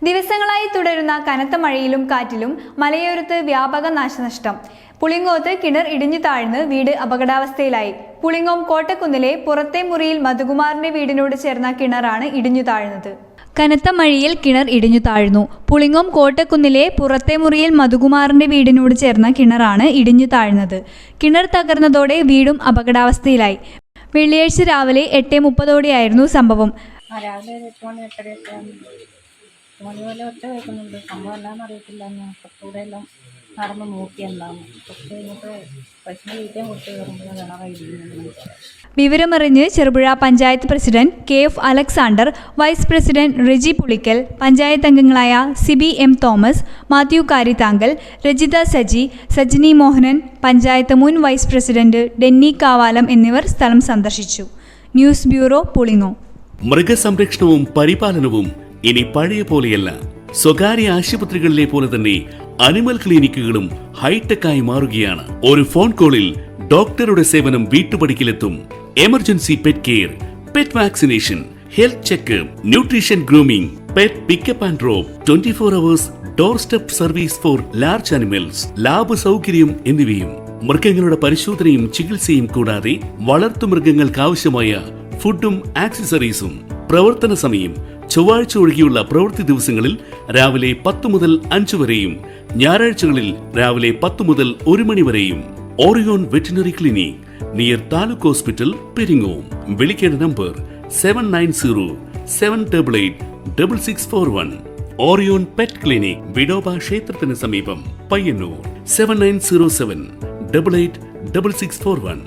ദിവസങ്ങളായി തുടരുന്ന കനത്ത മഴയിലും കാറ്റിലും മലയോരത്ത് വ്യാപക നാശനഷ്ടം. പുളിങ്ങോത്ത് കിണർ ഇടിഞ്ഞു താഴ്ന്ന് വീട് അപകടാവസ്ഥയിലായി. പുളിങ്ങോം കോട്ടക്കുന്നിലെ പുറത്തെ മുറിയിൽ മധുകുമാറിന്റെ വീടിനോട് ചേർന്ന കിണറാണ് ഇടിഞ്ഞു താഴ്ന്നത്. കനത്ത മഴയിൽ കിണർ ഇടിഞ്ഞു താഴ്ന്നു. പുളിങ്ങോം കോട്ടക്കുന്നിലെ പുറത്തെ മുറിയിൽ മധുകുമാറിന്റെ വീടിനോട് ചേർന്ന കിണറാണ് ഇടിഞ്ഞു താഴ്ന്നത്. കിണർ തകർന്നതോടെ വീടും അപകടാവസ്ഥയിലായി. വെള്ളിയാഴ്ച രാവിലെ 8:30 സംഭവം. രാവിലെ 8 മണി പോലെ ഒറ്റ കേൾക്കുന്നുണ്ട്. സംഭവം എന്താണെന്ന് അറിയത്തില്ല. ഞാൻ കുറച്ചുകൂടെ എല്ലാം നടന്ന് നോക്കി എന്താണ് കുറച്ച് കഴിഞ്ഞിട്ട് പശുവിനെ വീട്ടിൽ കൊടുത്ത് കയറുമ്പോൾ കിണറായിരുന്നു. വിവരമറിഞ്ഞ് Cherupuzha panchayat president KF Alexander, vice president Reji Pulickal, panchayat അംഗങ്ങളായ Sibi M Thomas, Mathew Karithankal, Rajitha Saji, Sajini Mohanan, panchayat മുൻ വൈസ് പ്രസിഡന്റ് ഡെന്നി കാവാലം എന്നിവർ സ്ഥലം സന്ദർശിച്ചു. News bureau, Pulingome. മൃഗസംരക്ഷണവും പരിപാലനവും ഇനി പഴയ പോലെയല്ല. സ്വകാര്യ ആശുപത്രികളിലെ പോലെ തന്നെ അനിമൽ ക്ലിനിക്കുകളും ഹൈടെക്കായി മാറുകയാണ്. ഒരു ഫോൺ കോളിൽ ഡോക്ടറുടെ സേവനം വീട്ടുപടിക്കലെത്തും. Emergency pet care, pet vaccination, health checkup, nutrition, grooming, pet pickup and drop, 24 hours doorstep service for large animals, lab സൗകര്യം എന്നിവയും. മൃഗങ്ങളുടെ പരിശോധനയും ചികിത്സയും കൂടാതെ വളർത്തുമൃഗങ്ങൾക്ക് ആവശ്യമായ ഫുഡും ആക്സസറീസും. പ്രവർത്തന സമയം ചൊവ്വാഴ്ച ഒഴികെയുള്ള പ്രവൃത്തി ദിവസങ്ങളിൽ രാവിലെ 10 മുതൽ 5 വരെയും ഞായറാഴ്ചകളിൽ രാവിലെ 10 മുതൽ 1 മണി വരെയും. Orion veterinary clinic, near taluk hospital, Peringome. വിളിക്കേണ്ട number 7907886641. Orion pet clinic, Vithoba ക്ഷേത്രത്തിന് സമീപം, പയ്യന്നൂർ. 7907886641.